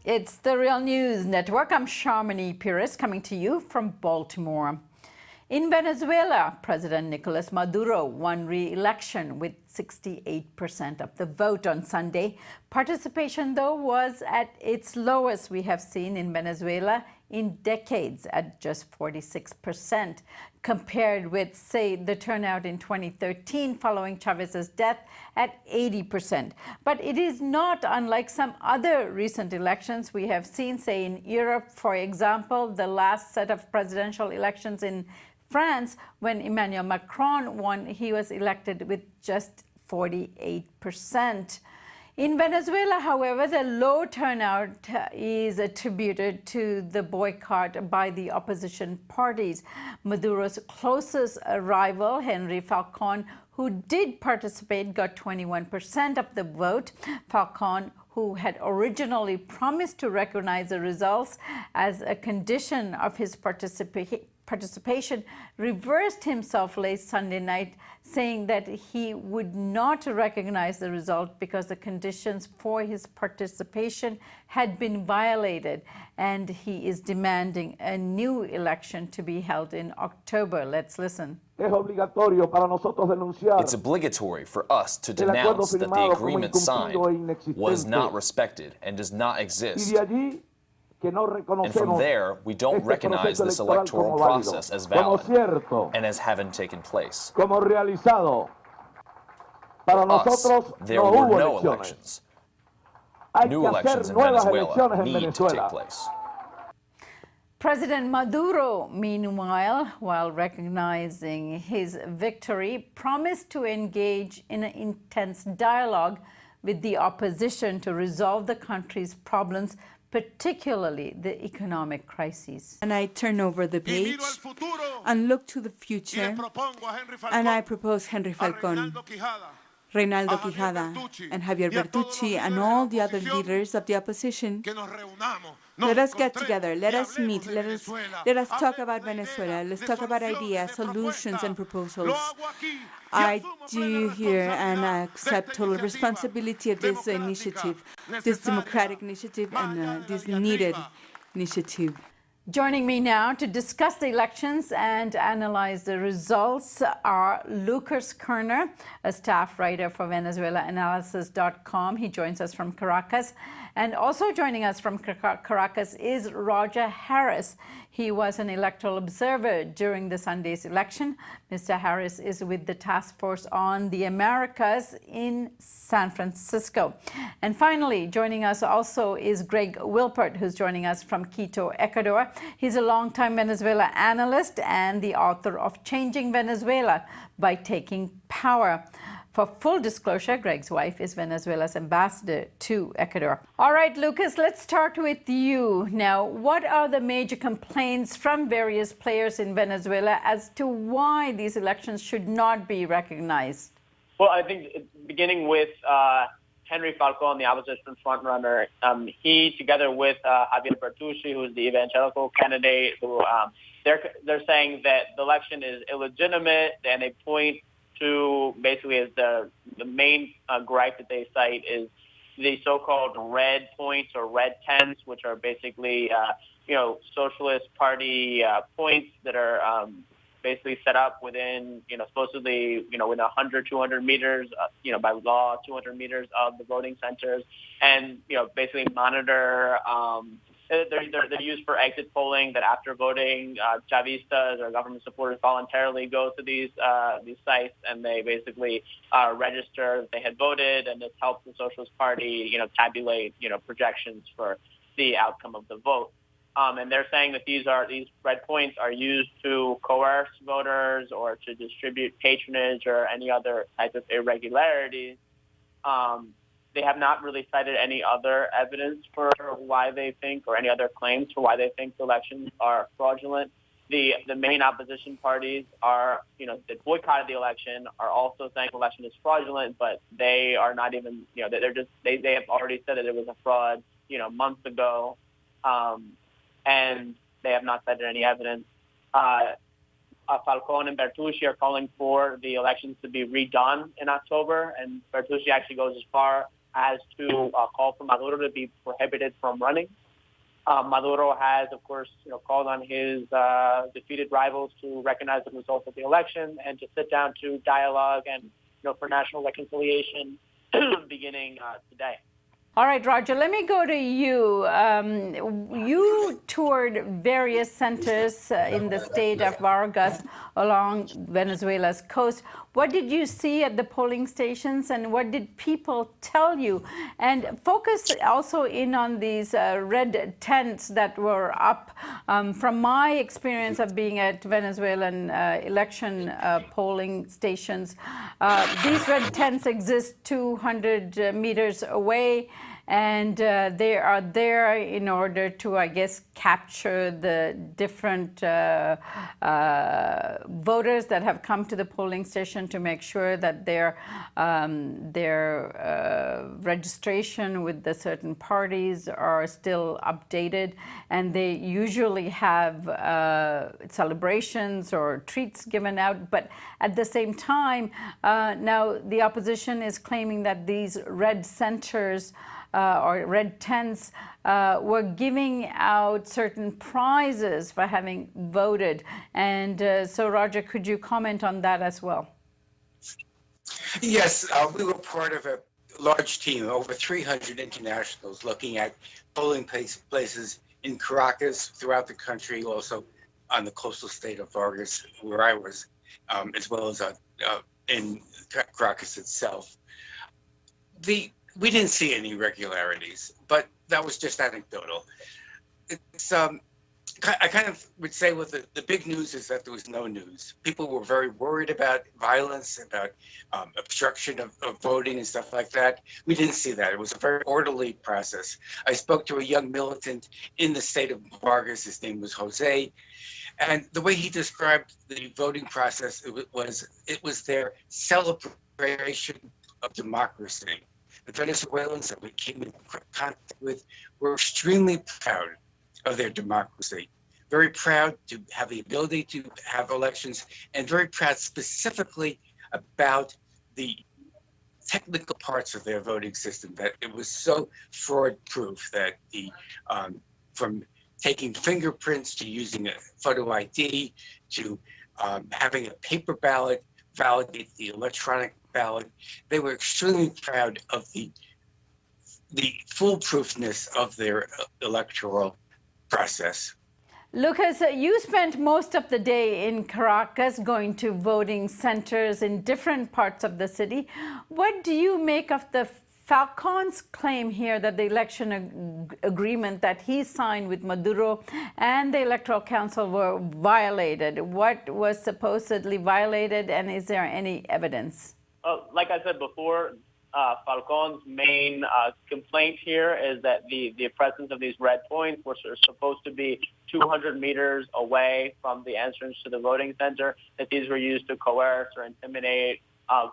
It's the Real News Network. I'm Sharmini Pires coming to you from Baltimore. In Venezuela, President Nicolas Maduro won re-election with 68% of the vote on Sunday. Participation, though, was at its lowest we have seen in Venezuela in decades, at just 46%, compared with, say, the turnout in 2013 following Chavez's death at 80%. But it is not unlike some other recent elections we have seen, say, in Europe, for example, the last set of presidential elections in France, when Emmanuel Macron won, he was elected with just 48%. In Venezuela, however, the low turnout is attributed to the boycott by the opposition parties. Maduro's closest rival, Henri Falcon, who did participate, got 21% of the vote. Falcon, who had originally promised to recognize the results as a condition of his participation, reversed himself late Sunday night, saying that he would not recognize the result because the conditions for his participation had been violated, and he is demanding a new election to be held in October. Let's listen. It's obligatory for us to denounce that the agreement signed was not respected and does not exist. And from there, we don't recognize this electoral process as valid and as having taken place. For us, there were no elections. New elections in Venezuela need to take place. President Maduro, meanwhile, while recognizing his victory, promised to engage in an intense dialogue with the opposition to resolve the country's problems, particularly the economic crises. And I turn over the page and look to the future, and I propose Henri Falcon, Reinaldo Quijada, and Javier Bertucci, and all the other leaders of the opposition. Let us get together, let us meet, let us talk about Venezuela, let's talk about ideas, solutions, and proposals. I do here and I accept total responsibility of this initiative, this democratic initiative, and this needed initiative. Joining me now to discuss the elections and analyze the results are Lucas Koerner, a staff writer for VenezuelaAnalysis.com. He joins us from Caracas. And also joining us from Caracas is Roger Harris. He was an electoral observer during the Sunday's election. Mr. Harris is with the Task Force on the Americas in San Francisco. And finally, joining us also is Greg Wilpert, who's joining us from Quito, Ecuador. He's a longtime Venezuela analyst and the author of Changing Venezuela by Taking Power. For full disclosure, Greg's wife is Venezuela's ambassador to Ecuador. All right, Lucas, let's start with you. Now, what are the major complaints from various players in Venezuela as to why these elections should not be recognized? Well, I think beginning with Henri Falcon, the opposition frontrunner, he, together with Javier Bertucci, who is the evangelical candidate, who they're saying that the election is illegitimate, and they point to basically as the main gripe that they cite is the so-called red points or red tents, which are basically socialist party points that are basically set up within supposedly within 100, 200 meters by law 200 meters of the voting centers, and basically monitor. They're used for exit polling, that after voting, Chavistas or government supporters voluntarily go to these sites, and they basically register that they had voted, and this helps the Socialist Party, tabulate, projections for the outcome of the vote. And they're saying that these red points are used to coerce voters or to distribute patronage or any other type of irregularities. They have not really cited any other evidence for why they think, or any other claims for why they think the elections are fraudulent. The main opposition parties that boycotted the election are also saying the election is fraudulent, but they are not even, they have already said that it was a fraud, months ago, and they have not cited any evidence. Falcon and Bertucci are calling for the elections to be redone in October, and Bertucci actually goes as far as to call for Maduro to be prohibited from running. Maduro has, of course, called on his defeated rivals to recognize the results of the election and to sit down to dialogue and, for national reconciliation beginning today. All right, Roger, let me go to you. You toured various centers in the state of Vargas along Venezuela's coast. What did you see at the polling stations, and what did people tell you? And focus also in on these red tents that were up. From my experience of being at Venezuelan election polling stations, these red tents exist 200 meters away. And they are there in order to, I guess, capture the different voters that have come to the polling station to make sure that their registration with the certain parties are still updated. And they usually have celebrations or treats given out. But at the same time, now the opposition is claiming that these red centers or red tents were giving out certain prizes for having voted. And so, Roger, could you comment on that as well? Yes, we were part of a large team, over 300 internationals, looking at polling places in Caracas, throughout the country, also on the coastal state of Vargas, where I was, as well as in Caracas itself. We didn't see any irregularities, but that was just anecdotal. It's I kind of would say with the big news is that there was no news. People were very worried about violence, about obstruction of voting and stuff like that. We didn't see that. It was a very orderly process. I spoke to a young militant in the state of Vargas. His name was Jose. And the way he described the voting process, it was their celebration of democracy. The Venezuelans that we came in contact with were extremely proud of their democracy, very proud to have the ability to have elections, and very proud specifically about the technical parts of their voting system, that it was so fraud-proof that from taking fingerprints to using a photo ID to having a paper ballot validate the electronic ballot, they were extremely proud of the foolproofness of their electoral process. Lucas, you spent most of the day in Caracas going to voting centers in different parts of the city. What do you make of the Falcon's claim here that the election agreement that he signed with Maduro and the Electoral Council were violated? What was supposedly violated, and is there any evidence? Like I said before, Falcon's main complaint here is that the presence of these red points, which are supposed to be 200 meters away from the entrance to the voting center, that these were used to coerce or intimidate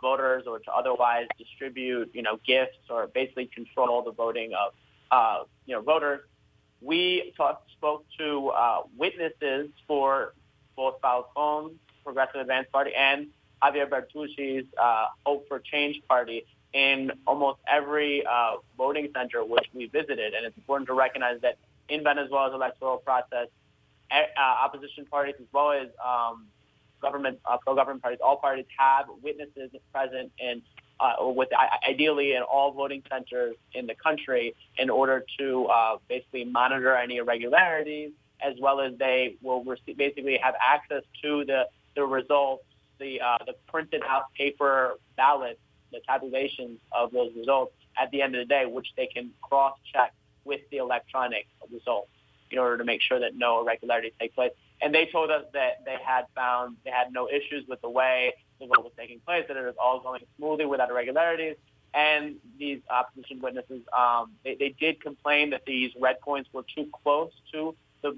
voters or to otherwise distribute, gifts or basically control the voting of, voters. We spoke to witnesses for both Falcon's Progressive Advance Party and Javier Bertucci's Hope for Change Party in almost every voting center which we visited. And it's important to recognize that in Venezuela's electoral process, opposition parties as well as pro-government parties, all parties have witnesses present in, ideally in all voting centers in the country in order to basically monitor any irregularities, as well as they will basically have access to the results, the printed out paper ballots, the tabulations of those results at the end of the day, which they can cross-check with the electronic results in order to make sure that no irregularities take place. And they told us that they had no issues with the way the vote was taking place, that it was all going smoothly without irregularities. And these opposition witnesses, they did complain that these red points were too close to the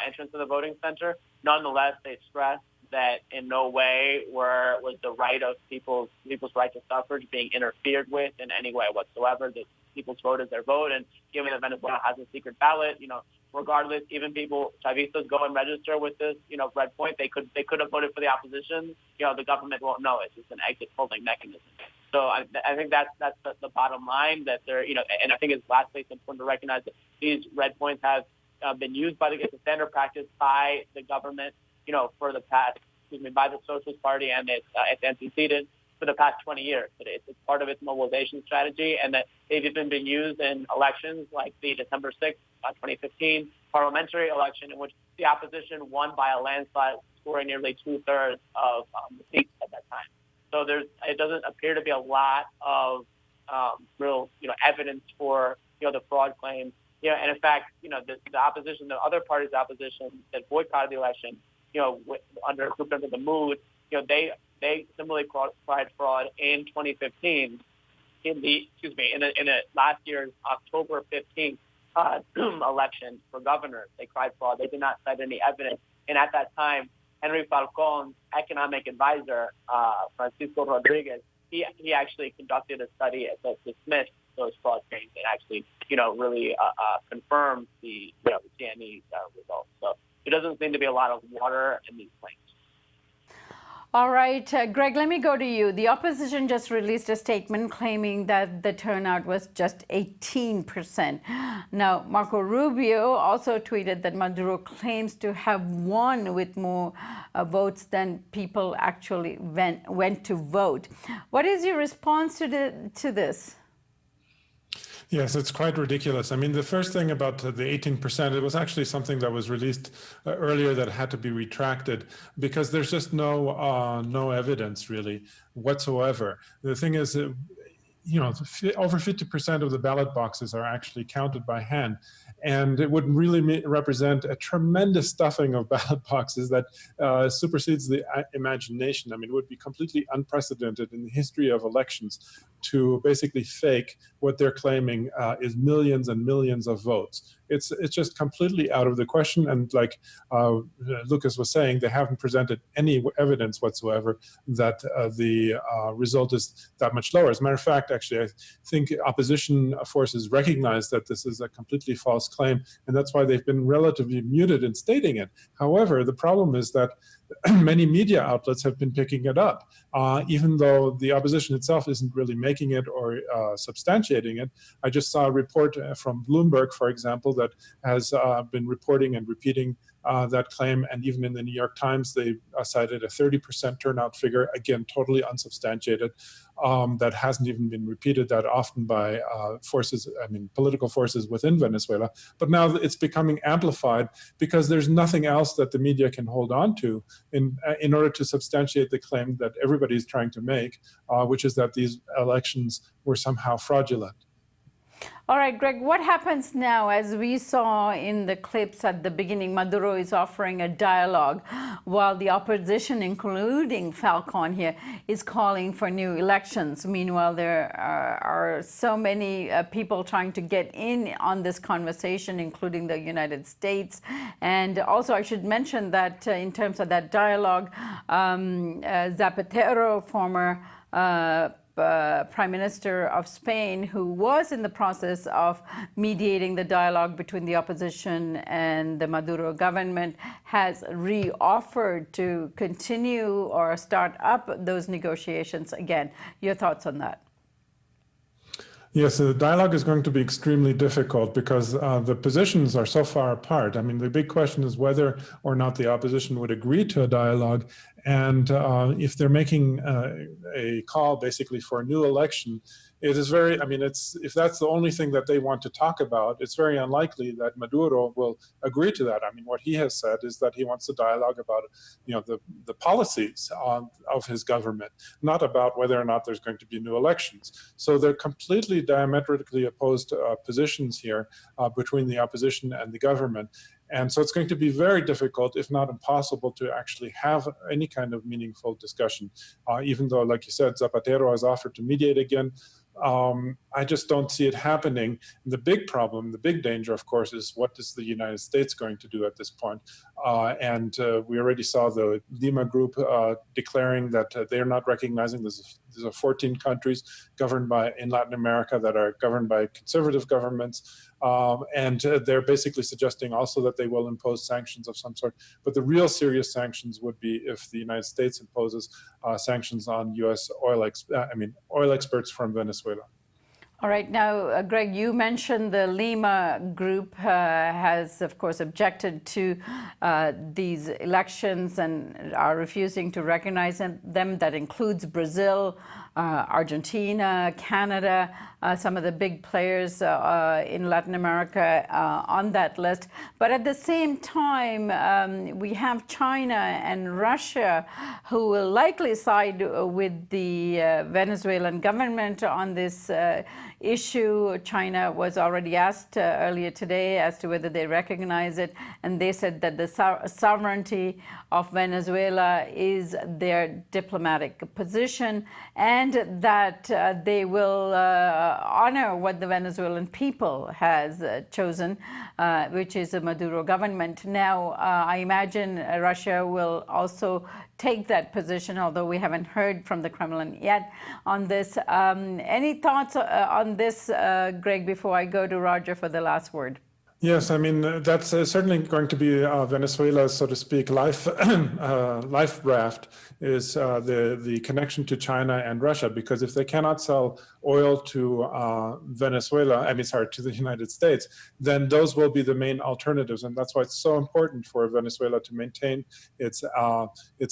entrance of the voting center. Nonetheless, they stressed that in no way was the right of people's right to suffrage being interfered with in any way whatsoever. That people's vote is their vote, and given that Venezuela has a secret ballot, regardless, even people, Chavistas go and register with this, red point, they could have voted for the opposition. The government won't know. It's just an exit polling mechanism. So I think that's the bottom line, that they're, and I think lastly, it's important to recognize that these red points have been used it's a standard practice by the government, for the past, by the Socialist Party and its antecedents for the past 20 years. It's part of its mobilization strategy, and that they've even been used in elections like the December 6th, 2015 parliamentary election, in which the opposition won by a landslide, scoring nearly 2/3 of the seats at that time. So it doesn't appear to be a lot of real, evidence for, the fraud claims. And in fact, the opposition, the other parties' opposition that boycotted the election, under a group under the Mood, they similarly cried fraud in 2015 in the last year's October 15th election for governor. They cried fraud. They did not cite any evidence. And at that time, Henri Falcon's economic advisor, Francisco Rodriguez, he actually conducted a study that dismissed those fraud claims and actually, really confirmed the CNE results. So there doesn't seem to be a lot of water in these claims. All right, Greg, let me go to you. The opposition just released a statement claiming that the turnout was just 18%. Now, Marco Rubio also tweeted that Maduro claims to have won with more votes than people actually went to vote. What is your response to this? Yes, it's quite ridiculous. I mean, the first thing about the 18%, it was actually something that was released earlier that had to be retracted because there's just no evidence really whatsoever. The thing is, over 50% of the ballot boxes are actually counted by hand. And it would really represent a tremendous stuffing of ballot boxes that supersedes the imagination. I mean, it would be completely unprecedented in the history of elections to basically fake what they're claiming is millions and millions of votes. It's just completely out of the question. And like Lucas was saying, they haven't presented any evidence whatsoever that the result is that much lower. As a matter of fact, actually, I think opposition forces recognize that this is a completely false claim, and that's why they've been relatively muted in stating it. However, the problem is that many media outlets have been picking it up, even though the opposition itself isn't really making it or substantiating it. I just saw a report from Bloomberg, for example, that has been reporting and repeating that claim, and even in the New York Times, they cited a 30% turnout figure, again, totally unsubstantiated, that hasn't even been repeated that often by political forces within Venezuela. But now it's becoming amplified because there's nothing else that the media can hold on to in order to substantiate the claim that everybody's trying to make, which is that these elections were somehow fraudulent. All right, Greg, what happens now? As we saw in the clips at the beginning, Maduro is offering a dialogue while the opposition, including Falcon here, is calling for new elections. Meanwhile, there are so many people trying to get in on this conversation, including the United States. And also, I should mention that in terms of that dialogue, Zapatero, former Prime Minister of Spain, who was in the process of mediating the dialogue between the opposition and the Maduro government, has re-offered to continue or start up those negotiations again. Your thoughts on that? Yes, the dialogue is going to be extremely difficult because the positions are so far apart. I mean, the big question is whether or not the opposition would agree to a dialogue. And if they're making a call basically for a new election, it is very, if that's the only thing that they want to talk about, it's very unlikely that Maduro will agree to that. I mean, what he has said is that he wants a dialogue about, the policies of his government, not about whether or not there's going to be new elections. So they're completely diametrically opposed positions here between the opposition and the government. And so it's going to be very difficult, if not impossible, to actually have any kind of meaningful discussion, even though, like you said, Zapatero has offered to mediate again. I just don't see it happening. And the big problem, the big danger, of course, is what is the United States going to do at this point? We already saw the Lima group declaring that they're not recognizing there's 14 countries governed by in Latin America that are governed by conservative governments. They're basically suggesting also that they will impose sanctions of some sort. But the real serious sanctions would be if the United States imposes sanctions on U.S. oil experts from Venezuela. All right. Now, Greg, you mentioned the Lima group has, of course, objected to these elections and are refusing to recognize them. That includes Brazil, Argentina, Canada, some of the big players in Latin America on that list. But at the same time, we have China and Russia who will likely side with the Venezuelan government on this issue. China was already asked earlier today as to whether they recognize it, and they said that the sovereignty of Venezuela is their diplomatic position, and that they will honor what the Venezuelan people has chosen, which is a Maduro government. Now, I imagine Russia will also take that position, although we haven't heard from the Kremlin yet on this. Any thoughts on this, Greg, before I go to Roger for the last word? Yes, I mean, that's certainly going to be Venezuela's, so to speak, life raft is the connection to China and Russia, because if they cannot sell oil to to the United States, then those will be the main alternatives. And that's why it's so important for Venezuela to maintain its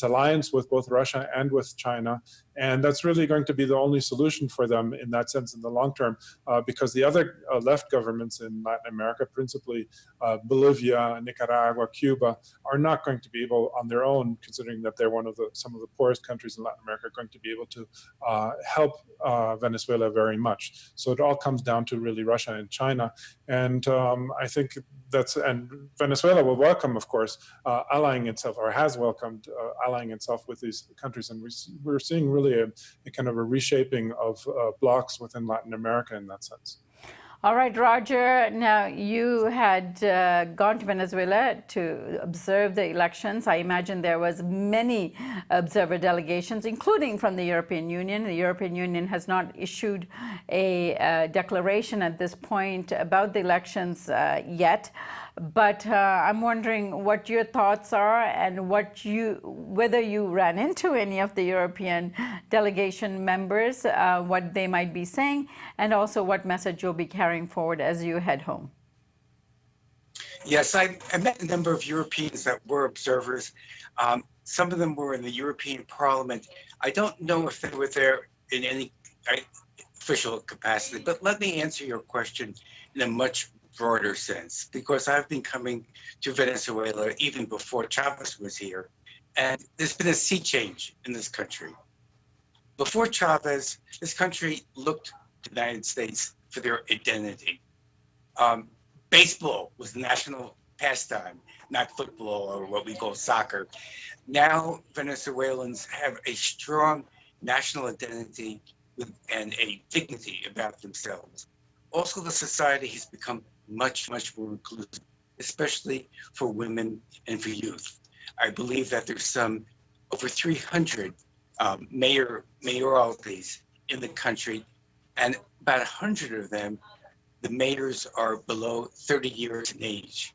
alliance with both Russia and with China. And that's really going to be the only solution for them in that sense in the long term, because the other left governments in Latin America, principally Bolivia, Nicaragua, Cuba, are not going to be able on their own, considering that they're some of the poorest countries in Latin America, going to be able to help Venezuela very much. So it all comes down to really Russia and China. And I think and Venezuela will welcome, of course, allying itself, or has welcomed allying itself with these countries. And we're seeing really a kind of a reshaping of blocs within Latin America in that sense. All right, Roger. Now, you had gone to Venezuela to observe the elections. I imagine there was many observer delegations, including from the European Union. The European Union has not issued a declaration at this point about the elections yet. But I'm wondering what your thoughts are and whether you ran into any of the European delegation members, what they might be saying, and also what message you'll be carrying forward as you head home. Yes, I met a number of Europeans that were observers. Some of them were in the European Parliament. I don't know if they were there in any official capacity, but let me answer your question in a much broader sense, because I've been coming to Venezuela even before Chavez was here, and there's been a sea change in this country. Before Chavez, this country looked to the United States for their identity. Baseball was the national pastime, not football or what we call soccer. Now Venezuelans have a strong national identity and a dignity about themselves. Also, the society has become much, much more inclusive, especially for women and for youth. I believe that there's over 300 mayoralties in the country, and about 100 of them, the mayors are below 30 years in age.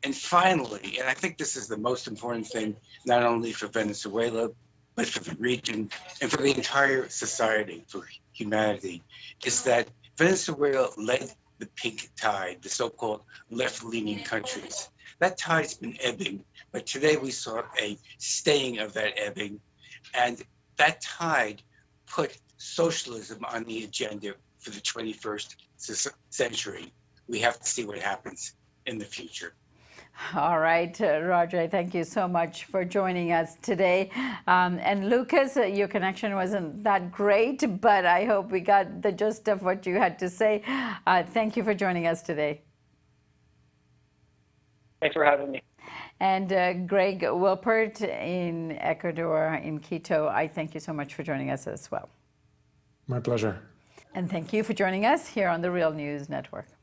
And finally, and I think this is the most important thing, not only for Venezuela, but for the region and for the entire society, for humanity, is that Venezuela led the pink tide, the so-called left-leaning countries. That tide's been ebbing, but today we saw a staying of that ebbing, and that tide put socialism on the agenda for the 21st century. We have to see what happens in the future. All right, Roger, thank you so much for joining us today. And Lucas, your connection wasn't that great, but I hope we got the gist of what you had to say. Thank you for joining us today. Thanks for having me. And Greg Wilpert in Ecuador, in Quito, I thank you so much for joining us as well. My pleasure. And thank you for joining us here on the Real News Network.